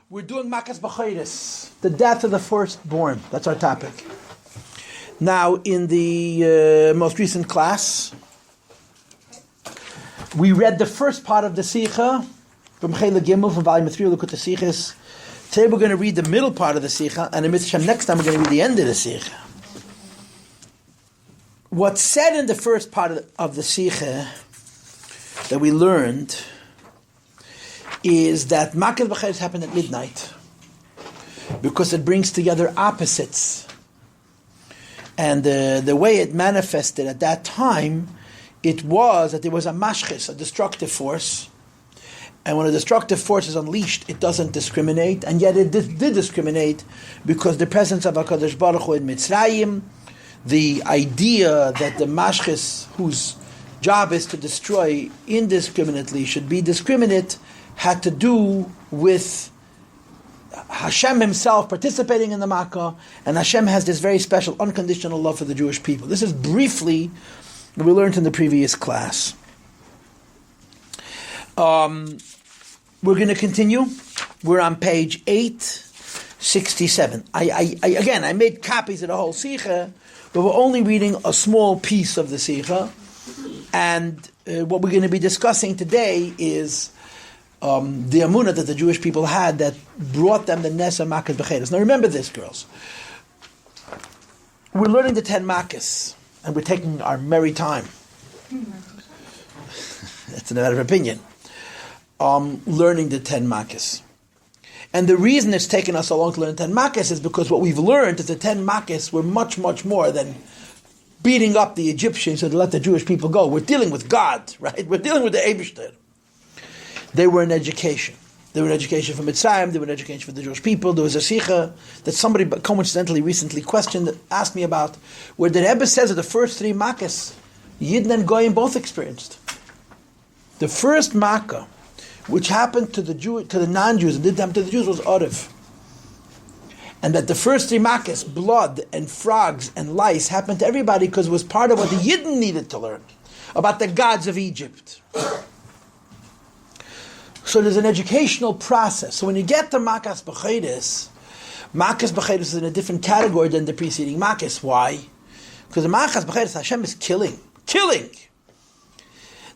We're doing Makas B'chayris, the death of the firstborn. That's our topic. Now, in the most recent class, we read the first part of the Sicha from Chela Gimel from volume 3 of Likutei Sichos. Today we're going to read the middle part of the Sicha, and in Mitzvah next time we're going to read the end of the Sicha. What's said in the first part of the Sicha that we learned is that Makas B'chayris happened at midnight because it brings together opposites. And the way it manifested at that time, it was that there was a mashchis, a destructive force. And when a destructive force is unleashed, it doesn't discriminate. And yet it did discriminate because the presence of HaKadosh Baruch Hu in Mitzrayim, the idea that the mashchis, whose job is to destroy indiscriminately, should be discriminate, had to do with Hashem himself participating in the Makkah, and Hashem has this very special unconditional love for the Jewish people. This is briefly what we learned in the previous class. We're going to continue. We're on page 867. I made copies of the whole Sicha, but we're only reading a small piece of the Sicha, and what we're going to be discussing today is the amunah that the Jewish people had that brought them the Nes of Makas B'chayris. Now remember this, girls. We're learning the 10 Makas, and we're taking our merry time. That's a matter of opinion. Learning the 10 Makas. And the reason it's taken us so long to learn the 10 Makas is because what we've learned is the 10 Makas were much, much more than beating up the Egyptians to let the Jewish people go. We're dealing with God, right? We're dealing with the Eibishter. They were an education. They were an education for Mitzrayim. They were an education for the Jewish people. There was a Sicha that somebody coincidentally recently asked me about, where the Rebbe says that the first 3 Makas, Yidden and Goyim both experienced. The first Makkah, which happened to the non-Jews and didn't happen to the Jews, was Orev. And that the first 3 Makas, blood and frogs and lice, happened to everybody because it was part of what the Yidden needed to learn about the gods of Egypt. So there's an educational process. So when you get to Makas B'chayris is in a different category than the preceding Makas. Why? Because the Makas B'chayris, Hashem is killing.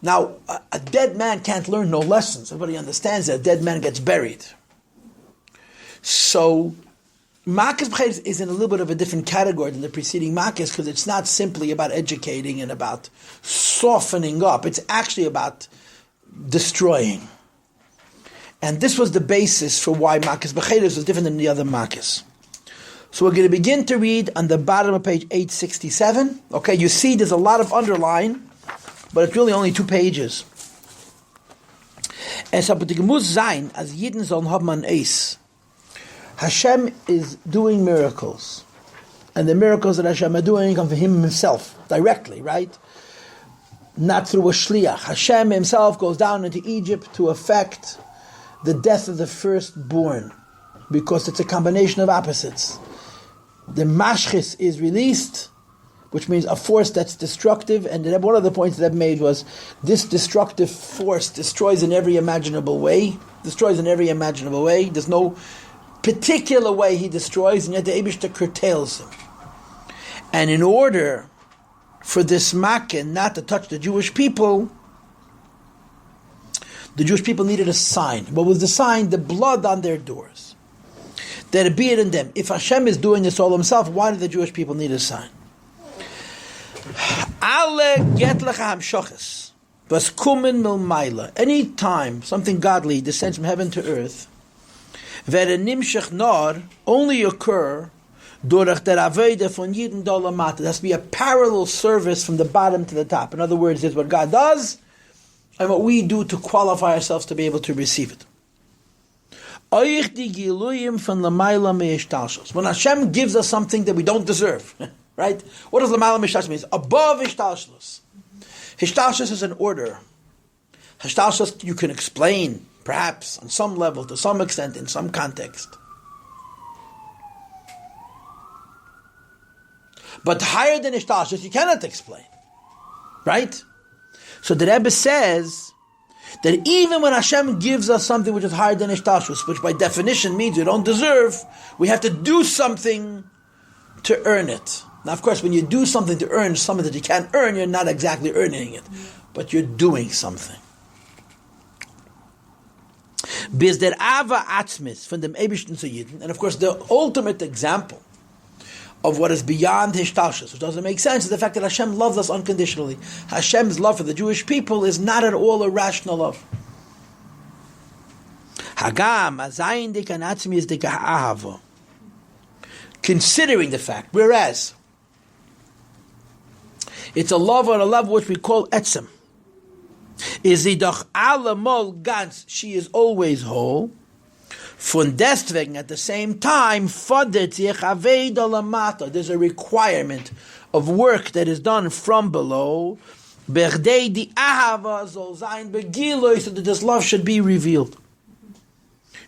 Now, a dead man can't learn no lessons. Everybody understands that a dead man gets buried. So Makas B'chayris is in a little bit of a different category than the preceding Makas because it's not simply about educating and about softening up. It's actually about destroying. And this was the basis for why Makas B'chayris was different than the other Makas. So we're going to begin to read on the bottom of page 867. Okay, you see there's a lot of underline, but it's really only 2 pages. And so, but the Gemuz Zayin, as Yidden sollen haben an Eis, Hashem is doing miracles. And the miracles that Hashem are doing come from Him Himself, directly, right? Not through a shliach. Hashem Himself goes down into Egypt to effect the death of the firstborn, because it's a combination of opposites. The mashchis is released, which means a force that's destructive, and one of the points that I've made was this destructive force destroys in every imaginable way. There's no particular way he destroys, and yet the Eibishter curtails him. And in order for this makin not to touch the Jewish people needed a sign. What was the sign? The blood on their doors. That it be it in them. If Hashem is doing this all Himself, why do the Jewish people need a sign? Any time something godly descends from heaven to earth, only occur there has to be a parallel service from the bottom to the top. In other words, it's what God does and what we do to qualify ourselves to be able to receive it. When Hashem gives us something that we don't deserve, right? What does Lamayla Mishtalshlus mean? Above Ishtalshlus. Ishtalshlus is an order. Ishtalshlus you can explain, perhaps, on some level, to some extent, in some context. But higher than Ishtalshlus you cannot explain. Right? So the Rebbe says that even when Hashem gives us something which is higher than Ishtalshus, which by definition means we don't deserve, we have to do something to earn it. Now, of course, when you do something to earn something that you can't earn, you're not exactly earning it, but you're doing something. Bis der Ava Atzmis von dem Eibishten zu Yidden, and of course the ultimate example of what is beyond Hishtalshus, which doesn't make sense, is the fact that Hashem loves us unconditionally. Hashem's love for the Jewish people is not at all a rational love. Hagam azayin dika atzmis dika ahava. Considering the fact, whereas it's a love or a love which we call etzem, is sie doch allemol ganz, she is always whole. Von deswegen, at the same time, fordert sich aveda lamata. There's a requirement of work that is done from below. Berdei di ahava soll sein begiloi, so that this love should be revealed.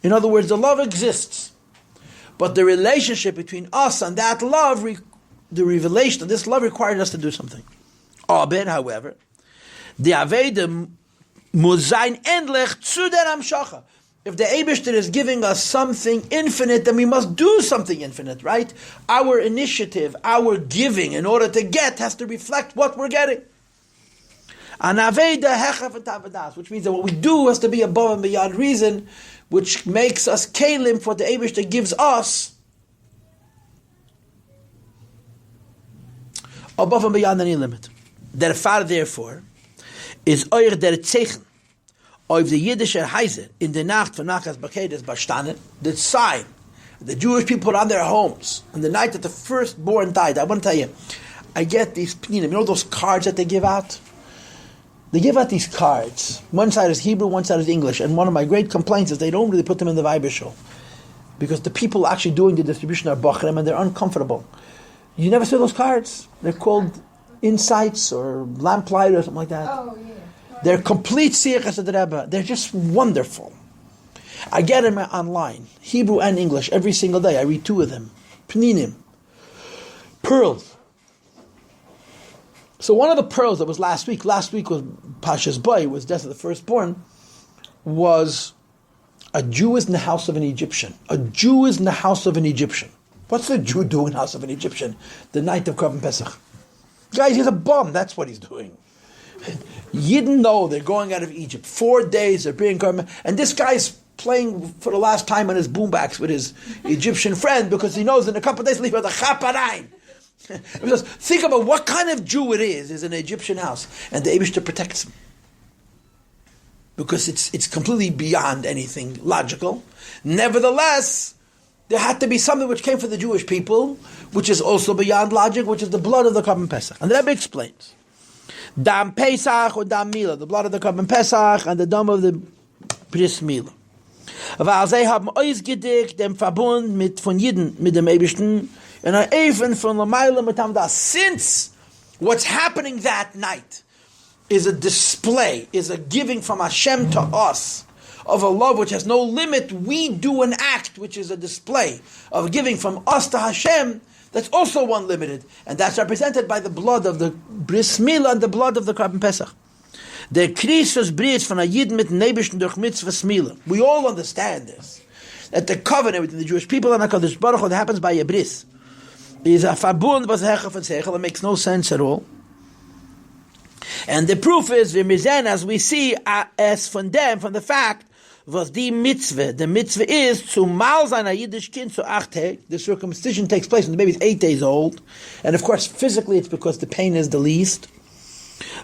In other words, the love exists, but the relationship between us and that love, the revelation of this love required us to do something. Aber, however, the aveda muss sein endlich zu der amshacha. If the Eibishter is giving us something infinite, then we must do something infinite, right? Our initiative, our giving, in order to get, has to reflect what we're getting. Which means that what we do has to be above and beyond reason, which makes us kalim for what the Eibishter gives us above and beyond any limit. Therefore, is euer der Zeichen of the Yiddish Heiser in the Nacht von Nachas Bakedes Bashtanen, the sign the Jewish people put on their homes on the night that the firstborn died. I want to tell you, I get these pninim, you know those cards that they give out? They give out these cards. One side is Hebrew, one side is English, and one of my great complaints is they don't really put them in the Viber show, because the people actually doing the distribution are Bachrem and they're uncomfortable. You never see those cards? They're called Insights or Lamplight or something like that. Oh, yeah. They're complete Sichos of the Rebbe. They're just wonderful. I get them online, Hebrew and English, every single day. I read 2 of them. Pninim. Pearls. So one of the pearls that was last week was Pasha's Boy, was death of the firstborn, was a Jew is in the house of an Egyptian. A Jew is in the house of an Egyptian. What's the Jew doing in the house of an Egyptian? The night of Korban Pesach. Guys, he's a bum. That's what he's doing. Yidden know they're going out of Egypt. 4 days they're being Korban, and this guy's playing for the last time on his boombox with his Egyptian friend because he knows in a couple of days he'll leave with a chaparine. Because think about what kind of Jew it is in an Egyptian house, and the Eibishter protects him because it's completely beyond anything logical. Nevertheless, there had to be something which came from the Jewish people, which is also beyond logic, which is the blood of the Korban Pesach. And the Rebbe explains, Dam Pesach or Dam Mila, the blood of the Korban Pesach and the dam of the Bris Mila. Weil sie haben ausgedeckt dem Verbund mit von Jiden mit dem Eibishten and are even from Lamaila mit Hamdas. Since what's happening that night is a display, is a giving from Hashem to us of a love which has no limit, we do an act which is a display of giving from us to Hashem that's also unlimited, and that's represented by the blood of the Bris Mila and the blood of the Korban Pesach. Der Christus bris von a Yid mit Nebischen durch Mitzvahs Mila. We all understand this, that the covenant between the Jewish people and HaKadosh Baruch Hu that happens by a bris is a Verbund was Hechaf and Seichel. It makes no sense at all. And the proof is, as we see, as from the fact, was the mitzvah is to mal sein a Yiddish kind zu 8 Tag. The circumcision takes place when the baby is 8 days old, and of course physically it's because the pain is the least.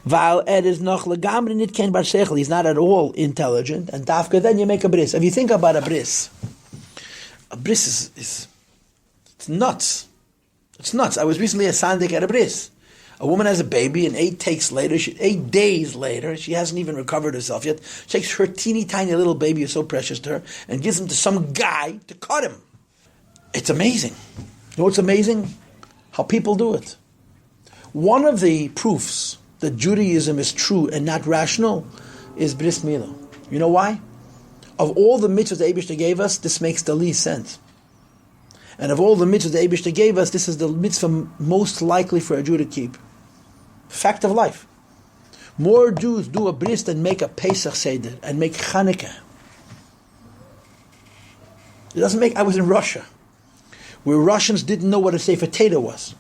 Weil is noch legamri nit ken bar sechel, he's not at all intelligent, and dafka then you make a bris. If you think about a bris is it's nuts. It's nuts. I was recently a sandik at a bris. A woman has a baby, and 8 days later, she hasn't even recovered herself yet. She takes her teeny tiny little baby, who's so precious to her, and gives him to some guy to cut him. It's amazing. You know what's amazing? How people do it. One of the proofs that Judaism is true and not rational is Bris Milah. You know why? Of all the mitzvahs the Eibishter gave us, this makes the least sense. And of all the mitzvahs the Eibishter gave us, this is the mitzvah most likely for a Jew to keep. Fact of life. More Jews do a bris than make a Pesach Seder and make Chanukah. It doesn't make. I was in Russia, where Russians didn't know what a Sefer Torah was.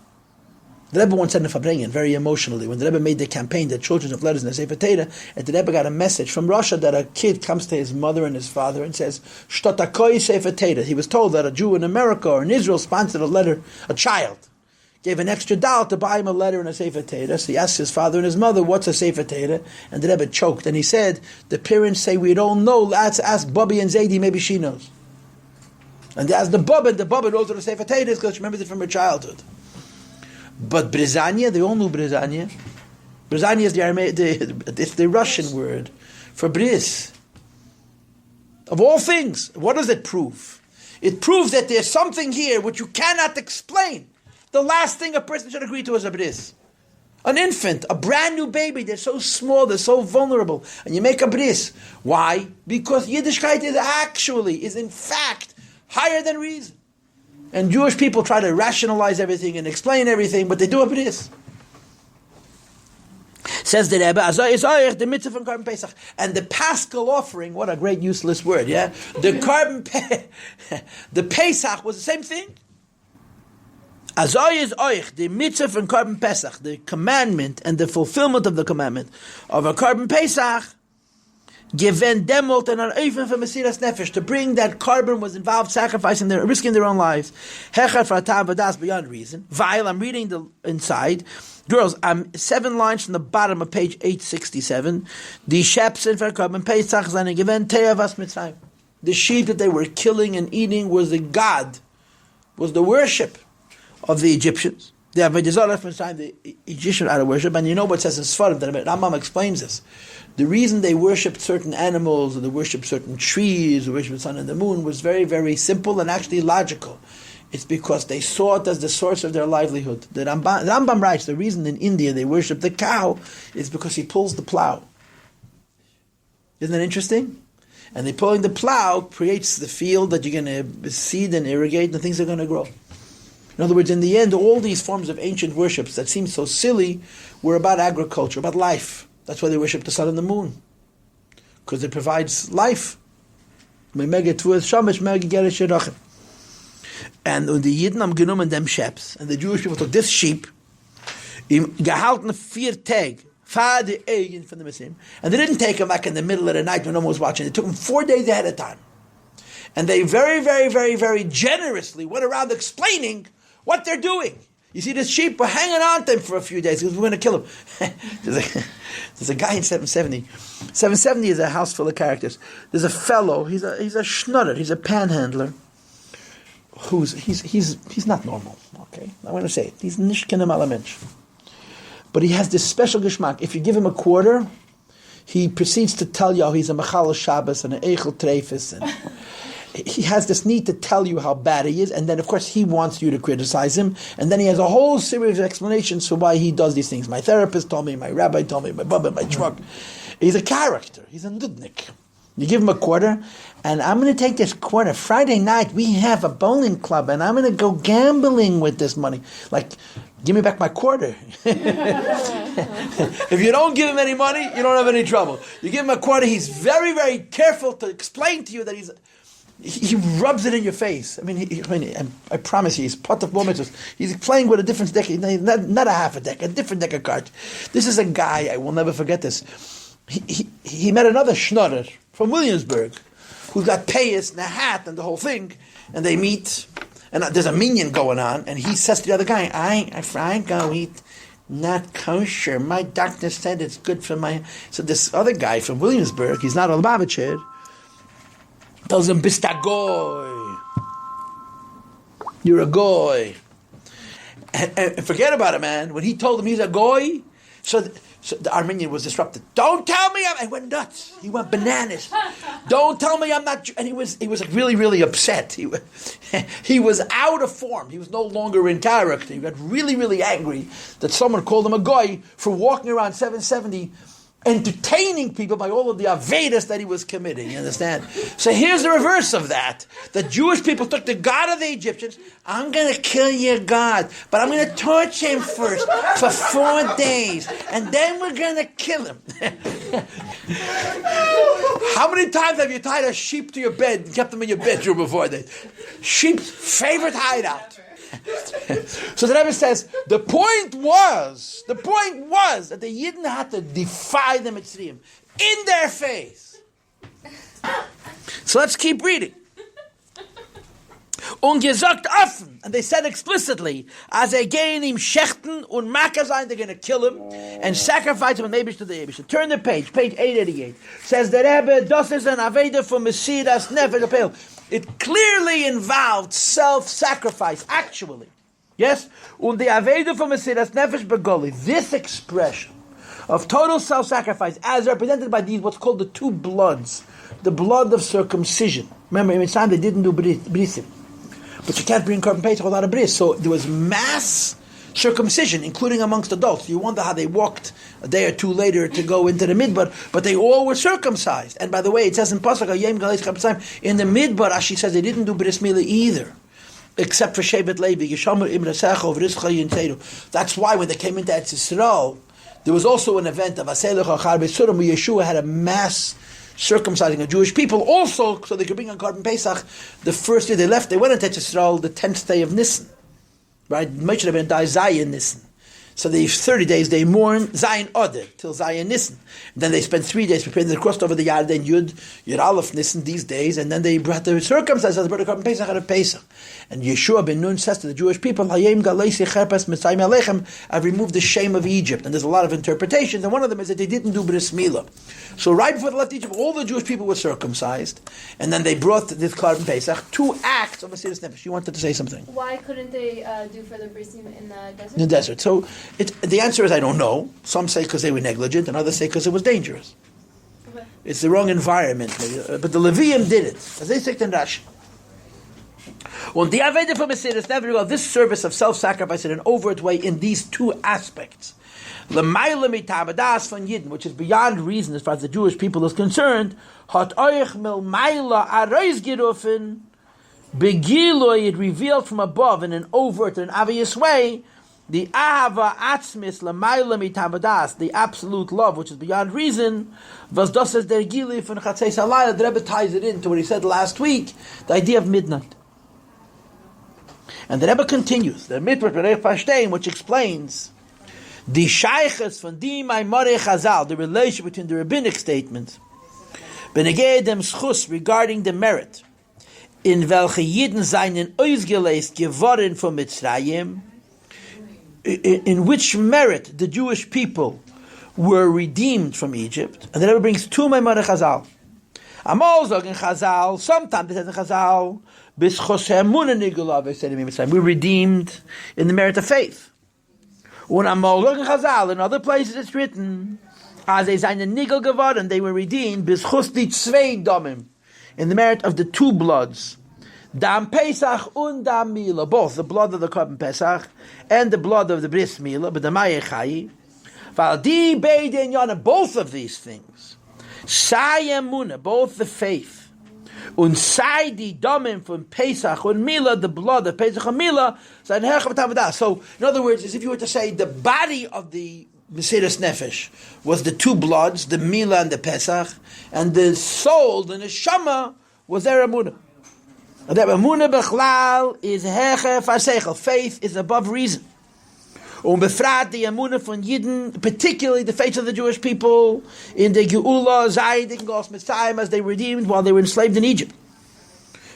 The Rebbe once said in Fabrengen, very emotionally, when the Rebbe made the campaign, the children of letters in the Sefer Torah, and the Rebbe got a message from Russia that a kid comes to his mother and his father and says, Shtotakoi Sefer Torah. He was told that a Jew in America or in Israel sponsored a letter, a child, gave an extra $1 to buy him a letter in a Sefer Torah. So he asked his father and his mother, what's a Sefer Torah? And the Rebbe choked, and he said, the parents say, we don't know, let's ask Bobby and Zaidi, maybe she knows. And they asked the Bubba knows what a Sefer Torah is because she remembers it from her childhood. But Brizania, they all knew Brizania. Brizania is it's the Russian word for bris. Of all things, what does it prove? It proves that there's something here which you cannot explain. The last thing a person should agree to is a bris. An infant, a brand new baby, they're so small, they're so vulnerable, and you make a bris. Why? Because Yiddishkeit is in fact higher than reason. And Jewish people try to rationalize everything and explain everything, but they do a bris. Says the Rebbe, the mitzvah from carbon Pesach. And the Paschal offering, what a great useless word, yeah? The Pesach was the same thing. The mitzvah from carbon Pesach, the commandment and the fulfillment of the commandment of a carbon Pesach, given demot and an oifen for Mesiras Nefesh, to bring that carbon was involved sacrificing risking their own lives. Hechad for atam v'das beyond reason. While I'm reading the inside, girls, I'm 7 lines from the bottom of page 867. The shepsen for carbon Pesach zayin given te'avas mitzrayim. The sheep that they were killing and eating was the god, was the worship of the Egyptians. The Egyptian out of worship, and you know what says in Sfarim, that Rambam explains this. The reason they worshipped certain animals, or they worshipped certain trees, or worshipped the sun and the moon, was very, very simple and actually logical. It's because they saw it as the source of their livelihood. The Rambam writes, the reason in India they worship the cow is because he pulls the plow. Isn't that interesting? And the pulling the plow creates the field that you're going to seed and irrigate, and things are going to grow. In other words, in the end, all these forms of ancient worships that seem so silly were about agriculture, about life. That's why they worship the sun and the moon, because it provides life. And the Yidden am genommen dem sheps, and the Jewish people took this sheep, im gehalten 4 Tag, fahr the Eigen from the Messiah, and they didn't take him back in the middle of the night when no one was watching. They took him 4 days ahead of time. And they very, very, very, very generously went around explaining what they're doing. You see, this sheep, we're hanging on to him for a few days because we're going to kill him. There's a guy in 770. 770 is a house full of characters. There's a fellow, he's a schnutter, he's a panhandler, he's not normal, okay? I'm going to say it. He's nicht kenem ala mensch. But he has this special geschmack. If you give him a quarter, he proceeds to tell you how he's a Machal Shabbos and an Eichel Treifis, and he has this need to tell you how bad he is, and then of course he wants you to criticize him, and then he has a whole series of explanations for why he does these things. My therapist told me, my rabbi told me, my baba, my truck. He's a character. He's a nudnik. You give him a quarter, and I'm going to take this quarter. Friday night we have a bowling club, and I'm going to go gambling with this money. Like, give me back my quarter. If you don't give him any money, you don't have any trouble. You give him a quarter, he's very, very careful to explain to you that he rubs it in your face. I mean, I promise you, he's pot of moments. He's playing with a different deck, not a half a deck, a different deck of cards. This is a guy, I will never forget this. He met another schnutter from Williamsburg who's got payas and a hat and the whole thing, and they meet, and there's a minion going on, and he says to the other guy, I go eat not kosher. My doctor said it's good for my... So this other guy from Williamsburg, he's not a Lubavitcher, tells him, Bist a goy. You're a goy. And forget about it, man. When he told him he's a goy, so the Armenian was disrupted. Don't tell me I went nuts. He went bananas. Don't tell me I'm not... And he was like really, really upset. He was out of form. He was no longer in character. He got really, really angry that someone called him a goy for walking around 770 entertaining people by all of the Avedas that he was committing, you understand? So here's the reverse of that. The Jewish people took the God of the Egyptians, I'm going to kill your God, but I'm going to torture him first for 4 days, and then we're going to kill him. How many times have you tied a sheep to your bed and kept them in your bedroom before that? Sheep's favorite hideout. So the Rebbe says, the point was that the Yidden had to defy the Mitzrayim in their face. So let's keep reading. Und gesagt offen, and they said explicitly, as gehen ihm shechten und machen sein, they're going to kill him and sacrifice him and Abish to the Abish. Turn the page 888. Says the Rebbe, das ist an Aveda for Messias Nefesh Apel. It clearly involved self-sacrifice, actually. Yes? Und the Aveda for Messias Nefesh Begoli. This expression of total self-sacrifice, as represented by these, what's called the 2 bloods, the blood of circumcision. Remember, in Mitzrayim they didn't do brisim. But you can't bring Korban Pesach without a bris. So there was mass circumcision, including amongst adults. You wonder how they walked a day or 2 later to go into the midbar, but they all were circumcised. And by the way, it says in Pasuk, in the midbar, Rashi says they didn't do bris milah either, except for Shevet Levi. That's why when they came into Eretz Yisrael, there was also an event of Aselech Achar Besurim, where Yeshua had a mass circumcising of Jewish people, also so they could bring on Korban Pesach. The first year they left, they went into Yisrael the 10th day of Nisan. Right? Moshe Rabbeinu died Zayin Nisan. So the 30 days they mourn Zayin Oder till Zayin Nisan. And then they spent 3 days preparing. They crossed over the Yarden Yud Aleph Nisan these days, and then they brought the circumcised as brought the Korban Pesach out of Pesach. And Yeshua ben Nun says to the Jewish people, Hayem Galeisi Cherpas Mitzrayim Alechem, I've removed the shame of Egypt. And there's a lot of interpretations, and one of them is that they didn't do bris milah. So right before they left Egypt, all the Jewish people were circumcised, and then they brought this Korban Pesach, 2 acts of Mesiras Nefesh. You wanted to say something? Why couldn't they do for the brisim in the desert? In the desert. So the answer is I don't know. Some say because they were negligent, and others say because it was dangerous. Okay. It's the wrong environment. But the Levium did it. As they say in Rashi. When the Aveda for Mesiras Nefesh, this service of self-sacrifice in an overt way in these 2 aspects. L'mayla mitabadas von Yidden, which is beyond reason as far as the Jewish people is concerned, hat euch mil mayla arois gerufen, begiloi, it revealed from above in an overt and obvious way, the ahava atzmis l'mayla mitabadas, the absolute love which is beyond reason, was das es der gili von Chatzei Salayla. The Rebbe ties it into what he said last week, the idea of midnight. And the Rebbe continues, the Mitrat Berech Pashtein, which explains the Shaykhs von di Maimorei Chazal, the relationship between the rabbinic statements, benegei dem Schus, regarding the merit, in welche Yidden seinen ausgelesen geworden von Mitzrayim, in which merit the Jewish people were redeemed from Egypt. And the Rebbe brings 2 Maimorei Chazal. Amal zog in Chazal, sometimes it says in Chazal, we're redeemed in the merit of faith. In other places it's written, as they seine Nigel geworden, they were redeemed, in the merit of the 2 bloods. Dam Pesach und Dam Mila, both the blood of the Korban Pesach and the blood of the Bris Mila, but the Mayechai. Both of these things, Sayemuna, both the faith, und sei die Domim from Pesach und Mila, the blood of Pesach and Mila. So in other words, as if you were to say the body of the Mesiras Nefesh was the 2 bloods, the Mila and the Pesach, and the soul, the Neshama, was their Emunah. And that Emunah Bechlal is Hechef HaSeichel. Faith is above reason. Befrat the Emunah von Yidden, particularly the faith of the Jewish people in the Geula, Zaydik, Gos Mitzrayim, as they were redeemed while they were enslaved in Egypt.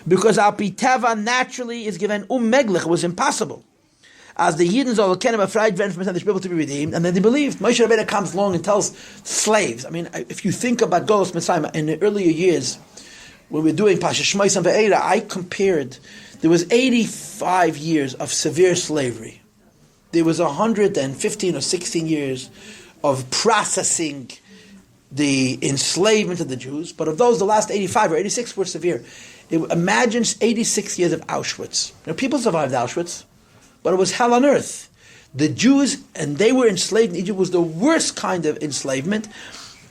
Because Al Piteva naturally is given Meglich, was impossible. As the Yidden all kennen befreit werden from the people to be redeemed, and then they believed. Moshe Rabbeinu comes along and tells slaves. I mean, if you think about Golos Mitzrayim in the earlier years, when we were doing Pasha Shmois and Ve'era, I compared, there was 85 years of severe slavery. There was 115 or 16 years of processing the enslavement of the Jews, but of those, the last 85 or 86 were severe. Imagine 86 years of Auschwitz. People survived Auschwitz, but it was hell on earth. The Jews, and they were enslaved in Egypt, was the worst kind of enslavement.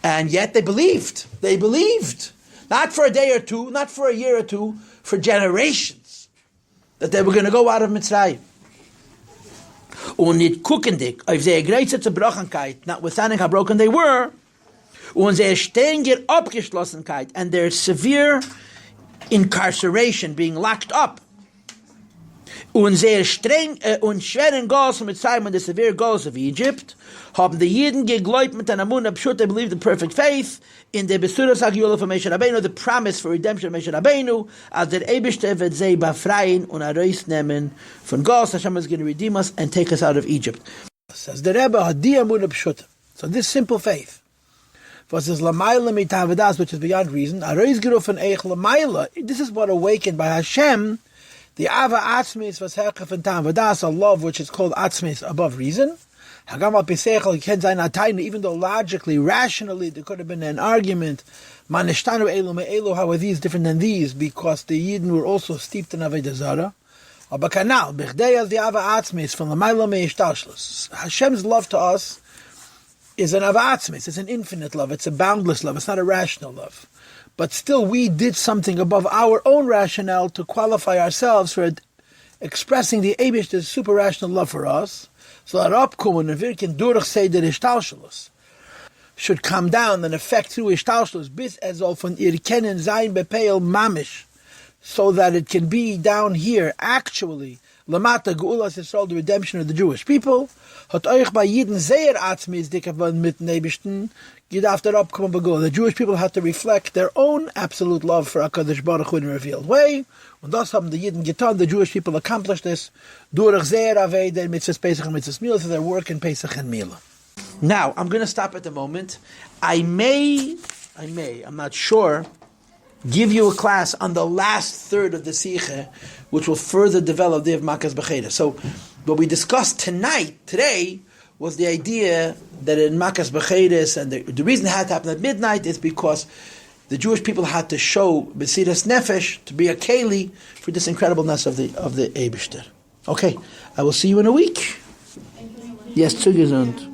And yet they believed. They believed. Not for a day or two, not for a year or two, for generations, that they were going to go out of Mitzrayim. Und nicht guckendig auf seine große Zerbrochenkeit, notwithstanding how broken they were, und seine strenge Abgeschlossenkeit, and their severe incarceration, being locked up, und sehr streng und schweren Goals mit Mitzrayim and the severe goals of Egypt, haben die Jiden geglaubt mit einer Munah Pshut, they believed in perfect faith, in the Besuras HaGeula of Moshe Rabbeinu, the promise for redemption of Moshe Rabbeinu, as der Eibishter wird sie befreien und herausnehmen von Goals, Hashem is going to redeem us and take us out of Egypt. Says the Rebbe, Hadia Munah Pshut. So this simple faith, was is Lamaila Mitavadas, which is beyond reason, Aroiz Gerufen Eich Lamaila, this is what awakened by Hashem, the Ava Atzmis was Herkef and Tavadas, a love which is called Atzmis, above reason. Even though logically, rationally, there could have been an argument, how are these different than these? Because the Yidden were also steeped in Avodah Zarah. Hashem's love to us is an avatzmis, it's an infinite love, it's a boundless love, it's not a rational love. But still, we did something above our own rationale to qualify ourselves for expressing the Eibush, the super rational love for us. So that upkommen and wirken durch seder Ishtalshelus should come down and affect through Ishtalshelus bis soll von ihr kennen sein bepeil mamish, so that it can be down here actually lamata geulas Yisrael, the redemption of the Jewish people. Hat euch bei Yidden sehr atzmis dicke von mit Nebishten gedacht der upkommen begol. The Jewish people have to reflect their own absolute love for HaKadosh Baruch Hu in a revealed way. Und das haben die Yidden getan. The Jewish people accomplished this durch sehr aveda mitzvahs Pesach and mitzvahs Mila, so their work in Pesach and Mila. Now, I'm going to stop at the moment. I may, I'm not sure, give you a class on the last third of the Sicha, which will further develop the Makas Becheda. So, what we discussed today, was the idea that in Makas Bechedes, and the reason it had to happen at midnight is because the Jewish people had to show Besiras Nefesh to be a Keli for this incredibleness of the Eibishter. Okay, I will see you in a week. Yes, zugesund.